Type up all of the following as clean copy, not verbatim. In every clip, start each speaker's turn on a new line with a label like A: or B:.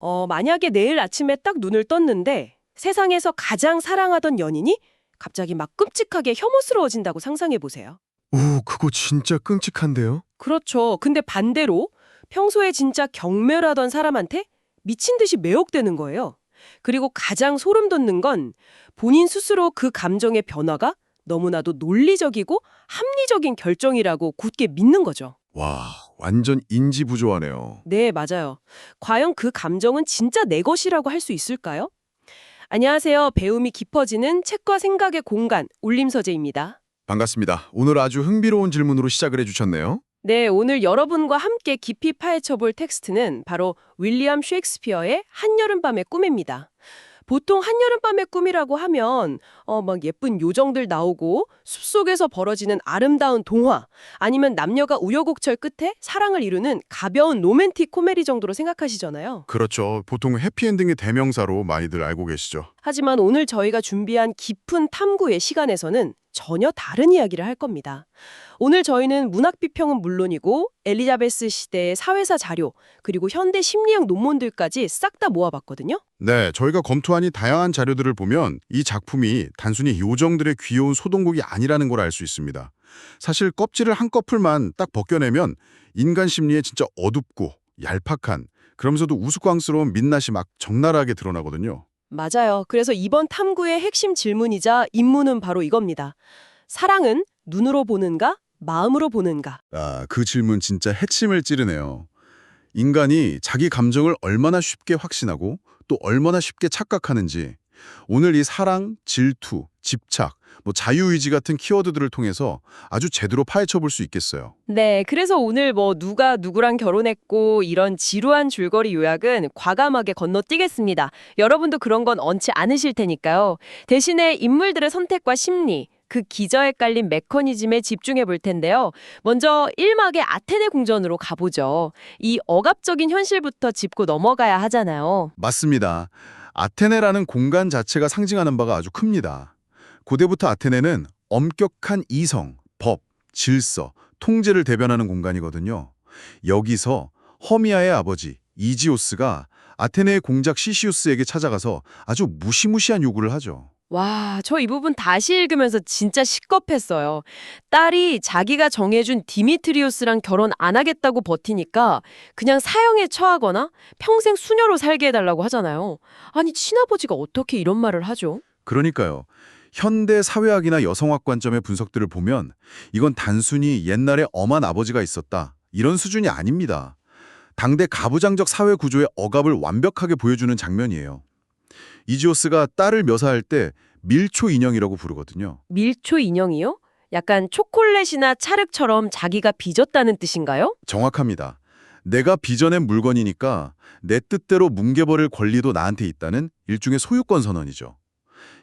A: 만약에 내일 아침에 딱 눈을 떴는데 세상에서 가장 사랑하던 연인이 갑자기 막 끔찍하게 혐오스러워진다고 상상해 보세요.
B: 오, 그거 진짜 끔찍한데요?
A: 그렇죠. 근데 반대로 평소에 진짜 경멸하던 사람한테 미친 듯이 매혹되는 거예요. 그리고 가장 소름 돋는 건 본인 스스로 그 감정의 변화가 너무나도 논리적이고 합리적인 결정이라고 굳게 믿는 거죠.
B: 와, 완전 인지부조하네요.
A: 네, 맞아요. 과연 그 감정은 진짜 내 것이라고 할 수 있을까요? 안녕하세요. 배움이 깊어지는 책과 생각의 공간, 울림서재입니다.
B: 반갑습니다. 오늘 아주 흥미로운 질문으로 시작을 해주셨네요.
A: 네, 오늘 여러분과 함께 깊이 파헤쳐볼 텍스트는 바로 윌리엄 셰익스피어의 한여름밤의 꿈입니다. 보통 한여름밤의 꿈이라고 하면 막 예쁜 요정들 나오고 숲속에서 벌어지는 아름다운 동화 아니면 남녀가 우여곡절 끝에 사랑을 이루는 가벼운 로맨틱 코미디 정도로 생각하시잖아요.
B: 그렇죠. 보통 해피엔딩의 대명사로 많이들 알고 계시죠.
A: 하지만 오늘 저희가 준비한 깊은 탐구의 시간에서는 전혀 다른 이야기를 할 겁니다. 오늘 저희는 문학 비평은 물론이고 엘리자베스 시대의 사회사 자료 그리고 현대 심리학 논문들까지 싹 다 모아봤거든요.
B: 네, 저희가 검토한 이 다양한 자료들을 보면 이 작품이 단순히 요정들의 귀여운 소동곡이 아니라는 걸 알 수 있습니다. 사실 껍질을 한꺼풀만 딱 벗겨내면 인간 심리에 진짜 어둡고 얄팍한, 그러면서도 우스꽝스러운 민낯이 막 적나라하게 드러나거든요.
A: 맞아요. 그래서 이번 탐구의 핵심 질문이자 입문은 바로 이겁니다. 사랑은 눈으로 보는가, 마음으로 보는가?
B: 아, 그 질문 진짜 핵심을 찌르네요. 인간이 자기 감정을 얼마나 쉽게 확신하고 또 얼마나 쉽게 착각하는지 오늘 이 사랑, 질투, 집착, 자유의지 같은 키워드들을 통해서 아주 제대로 파헤쳐 볼 수 있겠어요.
A: 네, 그래서 오늘 누가 누구랑 결혼했고 이런 지루한 줄거리 요약은 과감하게 건너뛰겠습니다. 여러분도 그런 건 얹지 않으실 테니까요. 대신에 인물들의 선택과 심리, 그 기저에 깔린 메커니즘에 집중해 볼 텐데요. 먼저 1막의 아테네 궁전으로 가보죠. 이 억압적인 현실부터 짚고 넘어가야 하잖아요.
B: 맞습니다. 아테네라는 공간 자체가 상징하는 바가 아주 큽니다. 고대부터 아테네는 엄격한 이성, 법, 질서, 통제를 대변하는 공간이거든요. 여기서 허미아의 아버지 이지오스가 아테네의 공작 시시우스에게 찾아가서 아주 무시무시한 요구를 하죠.
A: 와, 저 이 부분 다시 읽으면서 진짜 식겁했어요. 딸이 자기가 정해준 디미트리우스랑 결혼 안 하겠다고 버티니까 그냥 사형에 처하거나 평생 수녀로 살게 해달라고 하잖아요. 아니, 친아버지가 어떻게 이런 말을 하죠?
B: 그러니까요. 현대 사회학이나 여성학 관점의 분석들을 보면 이건 단순히 옛날에 엄한 아버지가 있었다, 이런 수준이 아닙니다. 당대 가부장적 사회 구조의 억압을 완벽하게 보여주는 장면이에요. 이지오스가 딸을 묘사할 때 밀초 인형이라고 부르거든요.
A: 밀초 인형이요? 약간 초콜릿이나 찰흙처럼 자기가 빚었다는 뜻인가요?
B: 정확합니다. 내가 빚어낸 물건이니까 내 뜻대로 뭉개버릴 권리도 나한테 있다는 일종의 소유권 선언이죠.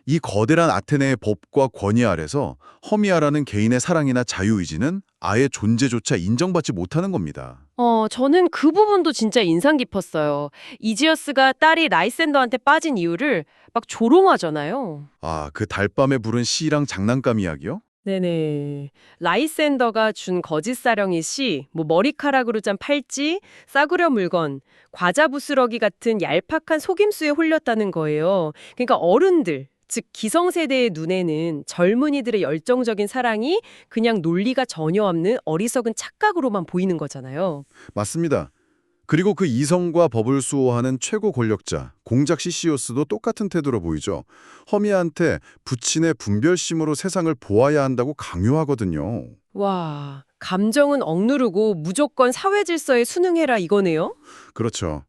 B: 이 거대한 아테네의 법과 권위 아래서 허미아라는 개인의 사랑이나 자유의지는 아예 존재조차 인정받지 못하는 겁니다.
A: 저는 그 부분도 진짜 인상 깊었어요. 이지어스가 딸이 라이센더한테 빠진 이유를 막 조롱하잖아요.
B: 아, 그 달밤에 부른 시랑 장난감 이야기요?
A: 네네. 라이센더가 준 거짓 사령이 씨, 머리카락으로 짠 팔찌, 싸구려 물건, 과자 부스러기 같은 얄팍한 속임수에 홀렸다는 거예요. 그러니까 어른들, 즉 기성세대의 눈에는 젊은이들의 열정적인 사랑이 그냥 논리가 전혀 없는 어리석은 착각으로만 보이는 거잖아요.
B: 맞습니다. 그리고 그 이성과 법을 수호하는 최고 권력자, 공작 시시오스도 똑같은 태도로 보이죠. 허미한테 부친의 분별심으로 세상을 보아야 한다고 강요하거든요.
A: 와, 감정은 억누르고 무조건 사회 질서에 순응해라 이거네요?
B: 그렇죠.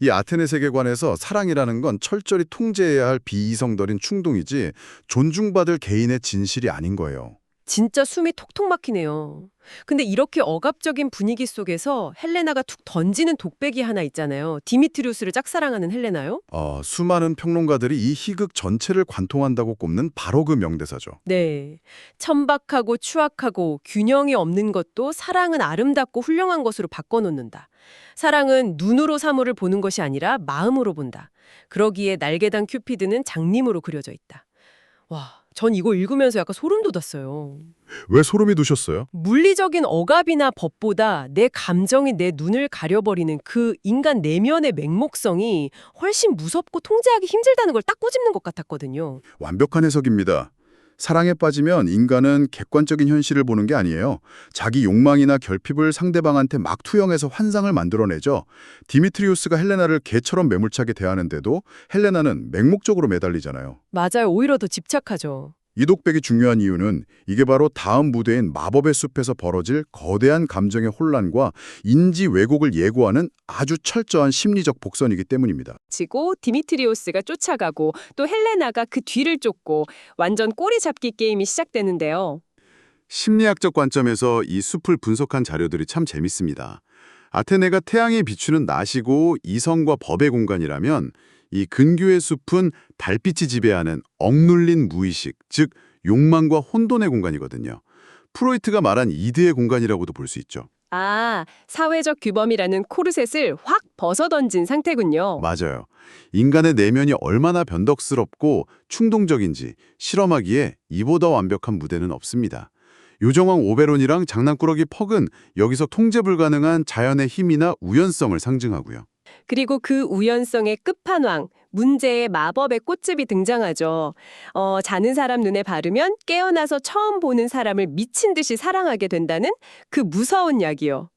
B: 이 아테네 세계관에서 사랑이라는 건 철저히 통제해야 할 비이성적인 충동이지 존중받을 개인의 진실이 아닌 거예요.
A: 진짜 숨이 톡톡 막히네요. 근데 이렇게 억압적인 분위기 속에서 헬레나가 툭 던지는 독백이 하나 있잖아요. 디미트리우스를 짝사랑하는 헬레나요?
B: 수많은 평론가들이 이 희극 전체를 관통한다고 꼽는 바로 그 명대사죠.
A: 네. 천박하고 추악하고 균형이 없는 것도 사랑은 아름답고 훌륭한 것으로 바꿔놓는다. 사랑은 눈으로 사물을 보는 것이 아니라 마음으로 본다. 그러기에 날개 단 큐피드는 장님으로 그려져 있다. 와, 전 이거 읽으면서 약간 소름 돋았어요.
B: 왜 소름이 돋으셨어요?
A: 물리적인 억압이나 법보다 내 감정이 내 눈을 가려버리는 그 인간 내면의 맹목성이 훨씬 무섭고 통제하기 힘들다는 걸 딱 꼬집는 것 같았거든요.
B: 완벽한 해석입니다. 사랑에 빠지면 인간은 객관적인 현실을 보는 게 아니에요. 자기 욕망이나 결핍을 상대방한테 막 투영해서 환상을 만들어내죠. 디미트리우스가 헬레나를 개처럼 매몰차게 대하는데도 헬레나는 맹목적으로 매달리잖아요.
A: 맞아요. 오히려 더 집착하죠.
B: 이 독백이 중요한 이유는 이게 바로 다음 무대인 마법의 숲에서 벌어질 거대한 감정의 혼란과 인지 왜곡을 예고하는 아주 철저한 심리적 복선이기 때문입니다.
A: 지고 디미트리오스가 쫓아가고 또 헬레나가 그 뒤를 쫓고 완전 꼬리 잡기 게임이 시작되는데요.
B: 심리학적 관점에서 이 숲을 분석한 자료들이 참 재밌습니다. 아테네가 태양이 비추는 낮이고 이성과 법의 공간이라면 이 근교의 숲은 달빛이 지배하는 억눌린 무의식, 즉 욕망과 혼돈의 공간이거든요. 프로이트가 말한 이드의 공간이라고도 볼 수 있죠.
A: 아, 사회적 규범이라는 코르셋을 확 벗어던진 상태군요.
B: 맞아요. 인간의 내면이 얼마나 변덕스럽고 충동적인지 실험하기에 이보다 완벽한 무대는 없습니다. 요정왕 오베론이랑 장난꾸러기 퍽은 여기서 통제 불가능한 자연의 힘이나 우연성을 상징하고요.
A: 그리고 그 우연성의 끝판왕, 문제의 마법의 꽃집이 등장하죠. 자는 사람 눈에 바르면 깨어나서 처음 보는 사람을 미친 듯이 사랑하게 된다는 그 무서운 약이요.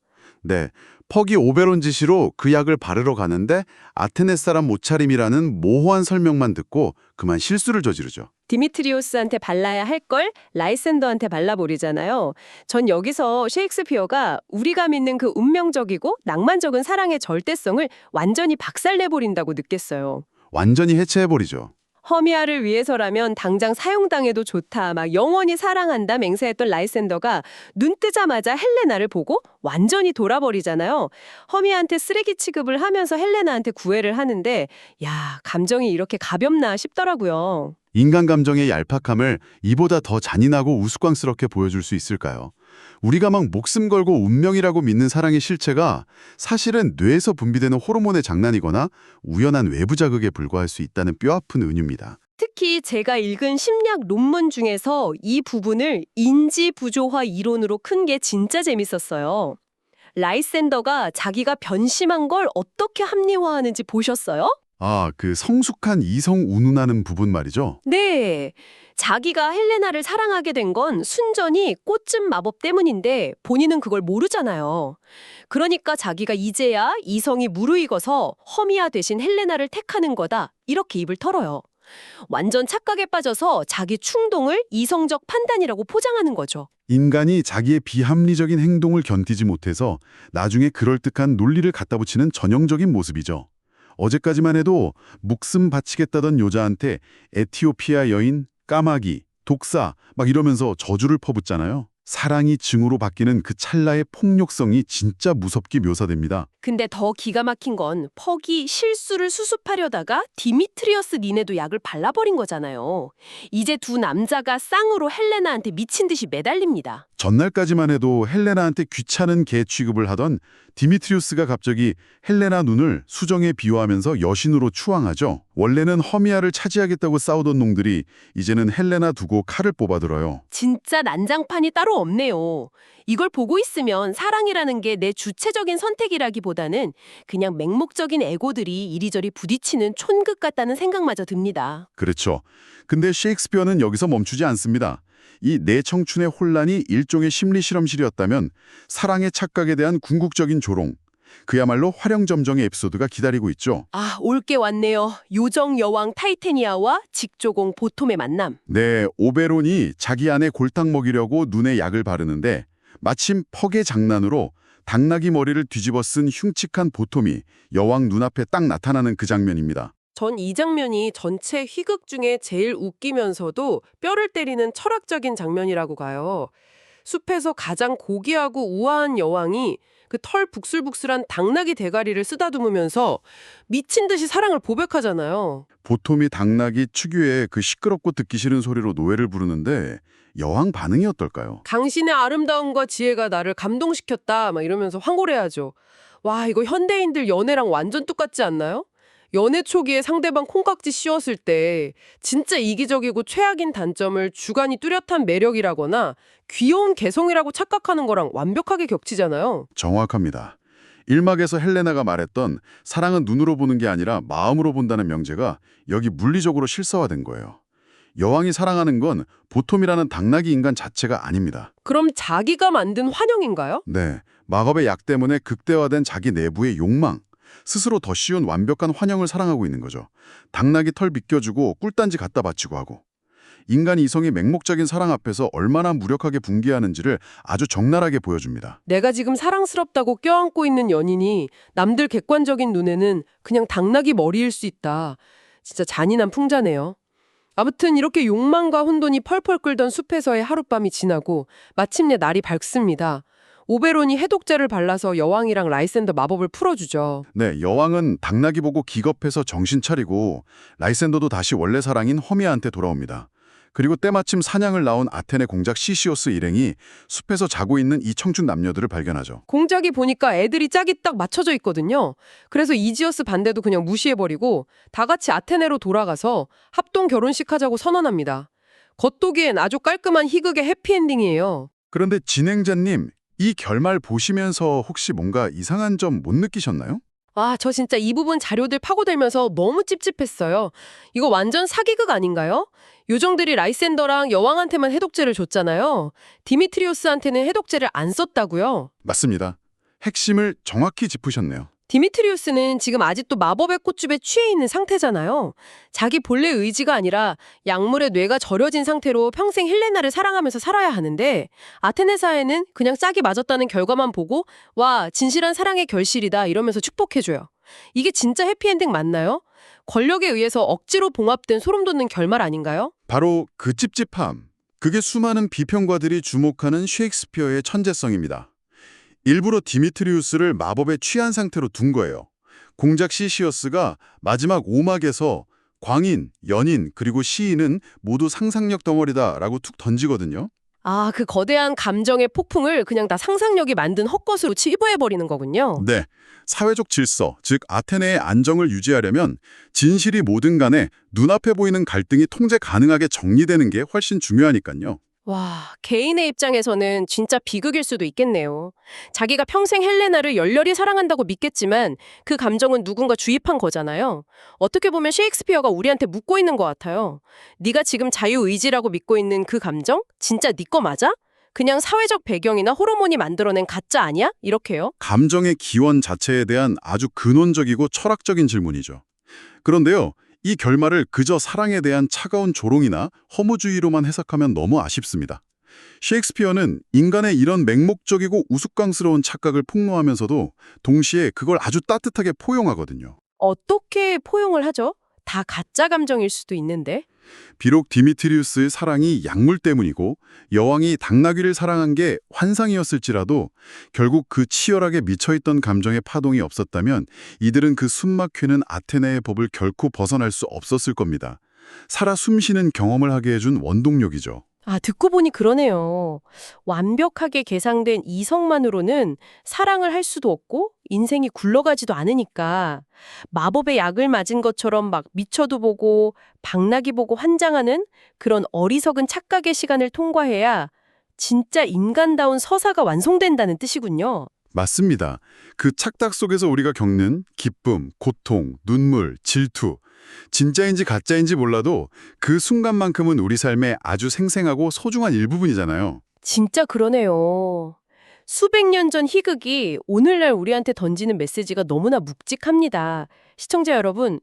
B: 네, 퍽이 오베론 지시로 그 약을 바르러 가는데 아테네 사람 모차림이라는 모호한 설명만 듣고 그만 실수를 저지르죠.
A: 디미트리오스한테 발라야 할 걸 라이센더한테 발라버리잖아요. 전 여기서 셰익스피어가 우리가 믿는 그 운명적이고 낭만적인 사랑의 절대성을 완전히 박살내버린다고 느꼈어요.
B: 완전히 해체해버리죠.
A: 허미아를 위해서라면 당장 사형당해도 좋다, 막 영원히 사랑한다 맹세했던 라이센더가 눈 뜨자마자 헬레나를 보고 완전히 돌아버리잖아요. 허미아한테 쓰레기 취급을 하면서 헬레나한테 구애를 하는데 야, 감정이 이렇게 가볍나 싶더라고요.
B: 인간 감정의 얄팍함을 이보다 더 잔인하고 우스꽝스럽게 보여줄 수 있을까요? 우리가 막 목숨 걸고 운명이라고 믿는 사랑의 실체가 사실은 뇌에서 분비되는 호르몬의 장난이거나 우연한 외부 자극에 불과할 수 있다는 뼈아픈 은유입니다.
A: 특히 제가 읽은 심리학 논문 중에서 이 부분을 인지 부조화 이론으로 큰 게 진짜 재밌었어요. 라이센더가 자기가 변심한 걸 어떻게 합리화하는지 보셨어요?
B: 아, 그 성숙한 이성 운운하는 부분 말이죠.
A: 네. 자기가 헬레나를 사랑하게 된 건 순전히 꽃집 마법 때문인데 본인은 그걸 모르잖아요. 그러니까 자기가 이제야 이성이 무르익어서 허미아 대신 헬레나를 택하는 거다. 이렇게 입을 털어요. 완전 착각에 빠져서 자기 충동을 이성적 판단이라고 포장하는 거죠.
B: 인간이 자기의 비합리적인 행동을 견디지 못해서 나중에 그럴듯한 논리를 갖다 붙이는 전형적인 모습이죠. 어제까지만 해도 목숨 바치겠다던 여자한테 에티오피아 여인, 까마귀, 독사 막 이러면서 저주를 퍼붓잖아요. 사랑이 증오로 바뀌는 그 찰나의 폭력성이 진짜 무섭게 묘사됩니다.
A: 근데 더 기가 막힌 건 퍽이 실수를 수습하려다가 디미트리어스 니네도 약을 발라버린 거잖아요. 이제 두 남자가 쌍으로 헬레나한테 미친 듯이 매달립니다.
B: 전날까지만 해도 헬레나한테 귀찮은 개 취급을 하던 디미트리우스가 갑자기 헬레나 눈을 수정에 비유하면서 여신으로 추앙하죠. 원래는 허미아를 차지하겠다고 싸우던 놈들이 이제는 헬레나 두고 칼을 뽑아들어요.
A: 진짜 난장판이 따로 없네요. 이걸 보고 있으면 사랑이라는 게 내 주체적인 선택이라기보다는 그냥 맹목적인 에고들이 이리저리 부딪히는 촌극 같다는 생각마저 듭니다.
B: 그렇죠. 근데 셰익스피어는 여기서 멈추지 않습니다. 이 내 청춘의 혼란이 일종의 심리 실험실이었다면 사랑의 착각에 대한 궁극적인 조롱, 그야말로 화령점정의 에피소드가 기다리고 있죠.
A: 아, 올 게 왔네요. 요정 여왕 타이테니아와 직조공 보톰의 만남.
B: 네, 오베론이 자기 아내 골탕 먹이려고 눈에 약을 바르는데 마침 퍽의 장난으로 당나귀 머리를 뒤집어 쓴 흉측한 보톰이 여왕 눈앞에 딱 나타나는 그 장면입니다.
A: 전 이 장면이 전체 희극 중에 제일 웃기면서도 뼈를 때리는 철학적인 장면이라고 가요. 숲에서 가장 고귀하고 우아한 여왕이 그 털 북슬북슬한 당나귀 대가리를 쓰다듬으면서 미친 듯이 사랑을 고백하잖아요.
B: 보톰이 당나귀 특유의 그 시끄럽고 듣기 싫은 소리로 노래를 부르는데 여왕 반응이 어떨까요?
A: 당신의 아름다움과 지혜가 나를 감동시켰다 막 이러면서 황홀해하죠. 와, 이거 현대인들 연애랑 완전 똑같지 않나요?
C: 연애 초기에 상대방 콩깍지 씌웠을 때 진짜 이기적이고 최악인 단점을 주관이 뚜렷한 매력이라거나 귀여운 개성이라고 착각하는 거랑 완벽하게 겹치잖아요.
B: 정확합니다. 1막에서 헬레나가 말했던 사랑은 눈으로 보는 게 아니라 마음으로 본다는 명제가 여기 물리적으로 실사화된 거예요. 여왕이 사랑하는 건 보톰이라는 당나귀 인간 자체가 아닙니다.
C: 그럼 자기가 만든 환영인가요?
B: 네, 마법의 약 때문에 극대화된 자기 내부의 욕망, 스스로 더 쉬운 완벽한 환영을 사랑하고 있는 거죠. 당나귀 털 벗겨주고 꿀단지 갖다 바치고 하고. 인간 이성이 맹목적인 사랑 앞에서 얼마나 무력하게 붕괴하는지를 아주 적나라하게 보여줍니다.
C: 내가 지금 사랑스럽다고 껴안고 있는 연인이 남들 객관적인 눈에는 그냥 당나귀 머리일 수 있다. 진짜 잔인한 풍자네요. 아무튼 이렇게 욕망과 혼돈이 펄펄 끓던 숲에서의 하룻밤이 지나고 마침내 날이 밝습니다. 오베론이 해독제를 발라서 여왕이랑 라이센더 마법을 풀어주죠.
B: 네, 여왕은 당나귀 보고 기겁해서 정신 차리고 라이센더도 다시 원래 사랑인 허미아한테 돌아옵니다. 그리고 때마침 사냥을 나온 아테네 공작 시시오스 일행이 숲에서 자고 있는 이 청춘 남녀들을 발견하죠.
C: 공작이 보니까 애들이 짝이 딱 맞춰져 있거든요. 그래서 이지어스 반대도 그냥 무시해버리고 다 같이 아테네로 돌아가서 합동 결혼식 하자고 선언합니다. 겉도기엔 아주 깔끔한 희극의 해피엔딩이에요.
B: 그런데 진행자님, 이 결말 보시면서 혹시 뭔가 이상한 점 못 느끼셨나요?
C: 저 진짜 이 부분 자료들 파고들면서 너무 찝찝했어요. 이거 완전 사기극 아닌가요? 요정들이 라이센더랑 여왕한테만 해독제를 줬잖아요. 디미트리우스한테는 해독제를 안 썼다고요?
B: 맞습니다. 핵심을 정확히 짚으셨네요.
C: 디미트리우스는 지금 아직도 마법의 꽃즙에 취해 있는 상태잖아요. 자기 본래 의지가 아니라 약물에 뇌가 절여진 상태로 평생 헬레나를 사랑하면서 살아야 하는데 아테네사에는 그냥 짝이 맞았다는 결과만 보고 와, 진실한 사랑의 결실이다 이러면서 축복해줘요. 이게 진짜 해피엔딩 맞나요? 권력에 의해서 억지로 봉합된 소름 돋는 결말 아닌가요?
B: 바로 그 찝찝함. 그게 수많은 비평가들이 주목하는 셰익스피어의 천재성입니다. 일부러 디미트리우스를 마법에 취한 상태로 둔 거예요. 공작 시시어스가 마지막 5막에서 광인, 연인, 그리고 시인은 모두 상상력 덩어리다라고 툭 던지거든요.
C: 그 거대한 감정의 폭풍을 그냥 다 상상력이 만든 헛것으로 치부해버리는 거군요.
B: 네, 사회적 질서, 즉 아테네의 안정을 유지하려면 진실이 뭐든 간에 눈앞에 보이는 갈등이 통제 가능하게 정리되는 게 훨씬 중요하니까요.
C: 와, 개인의 입장에서는 진짜 비극일 수도 있겠네요. 자기가 평생 헬레나를 열렬히 사랑한다고 믿겠지만 그 감정은 누군가 주입한 거잖아요. 어떻게 보면 셰익스피어가 우리한테 묻고 있는 것 같아요. 네가 지금 자유의지라고 믿고 있는 그 감정? 진짜 네 거 맞아? 그냥 사회적 배경이나 호르몬이 만들어낸 가짜 아니야? 이렇게요.
B: 감정의 기원 자체에 대한 아주 근원적이고 철학적인 질문이죠. 그런데요, 이 결말을 그저 사랑에 대한 차가운 조롱이나 허무주의로만 해석하면 너무 아쉽습니다. 셰익스피어는 인간의 이런 맹목적이고 우스꽝스러운 착각을 폭로하면서도 동시에 그걸 아주 따뜻하게 포용하거든요.
C: 어떻게 포용을 하죠? 다 가짜 감정일 수도 있는데.
B: 비록 디미트리우스의 사랑이 약물 때문이고 여왕이 당나귀를 사랑한 게 환상이었을지라도 결국 그 치열하게 미쳐있던 감정의 파동이 없었다면 이들은 그 숨막히는 아테네의 법을 결코 벗어날 수 없었을 겁니다. 살아 숨쉬는 경험을 하게 해준 원동력이죠.
C: 듣고 보니 그러네요. 완벽하게 계상된 이성만으로는 사랑을 할 수도 없고 인생이 굴러가지도 않으니까 마법의 약을 맞은 것처럼 막 미쳐도 보고 박나기 보고 환장하는 그런 어리석은 착각의 시간을 통과해야 진짜 인간다운 서사가 완성된다는 뜻이군요.
B: 맞습니다. 그 착각 속에서 우리가 겪는 기쁨, 고통, 눈물, 질투, 진짜인지 가짜인지 몰라도 그 순간만큼은 우리 삶의 아주 생생하고 소중한 일부분이잖아요.
C: 진짜 그러네요. 수백 년 전 희극이 오늘날 우리한테 던지는 메시지가 너무나 묵직합니다. 시청자 여러분,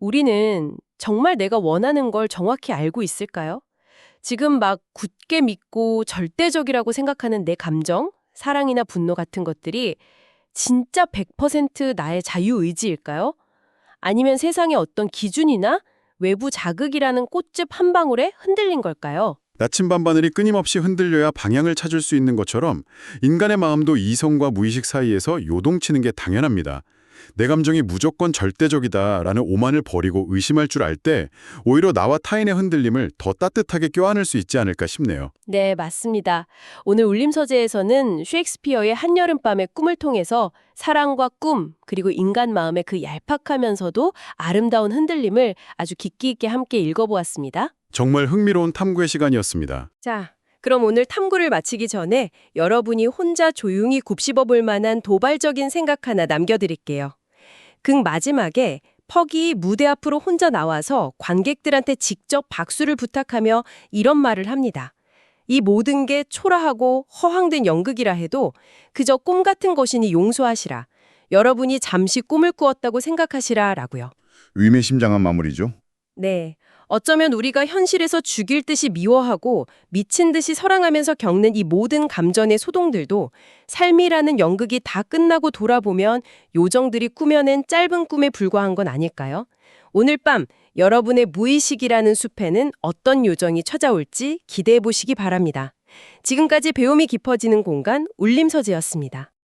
C: 우리는 정말 내가 원하는 걸 정확히 알고 있을까요? 지금 막 굳게 믿고 절대적이라고 생각하는 내 감정, 사랑이나 분노 같은 것들이 진짜 100% 나의 자유의지일까요? 아니면 세상의 어떤 기준이나 외부 자극이라는 꽃즙 한 방울에 흔들린 걸까요?
B: 나침반바늘이 끊임없이 흔들려야 방향을 찾을 수 있는 것처럼 인간의 마음도 이성과 무의식 사이에서 요동치는 게 당연합니다. 내 감정이 무조건 절대적이다라는 오만을 버리고 의심할 줄 알 때 오히려 나와 타인의 흔들림을 더 따뜻하게 껴안을 수 있지 않을까 싶네요.
C: 네, 맞습니다. 오늘 울림서재에서는 셰익스피어의 한여름밤의 꿈을 통해서 사랑과 꿈, 그리고 인간 마음의 그 얄팍하면서도 아름다운 흔들림을 아주 깊이 있게 함께 읽어보았습니다.
B: 정말 흥미로운 탐구의 시간이었습니다.
C: 자, 그럼 오늘 탐구를 마치기 전에 여러분이 혼자 조용히 곱씹어 볼 만한 도발적인 생각 하나 남겨드릴게요. 극 마지막에 퍽이 무대 앞으로 혼자 나와서 관객들한테 직접 박수를 부탁하며 이런 말을 합니다. 이 모든 게 초라하고 허황된 연극이라 해도 그저 꿈 같은 것이니 용서하시라. 여러분이 잠시 꿈을 꾸었다고 생각하시라 라고요.
B: 의미심장한 마무리죠.
C: 네. 어쩌면 우리가 현실에서 죽일 듯이 미워하고 미친 듯이 사랑하면서 겪는 이 모든 감정의 소동들도 삶이라는 연극이 다 끝나고 돌아보면 요정들이 꾸며낸 짧은 꿈에 불과한 건 아닐까요? 오늘 밤 여러분의 무의식이라는 숲에는 어떤 요정이 찾아올지 기대해 보시기 바랍니다. 지금까지 배움이 깊어지는 공간 울림서재였습니다.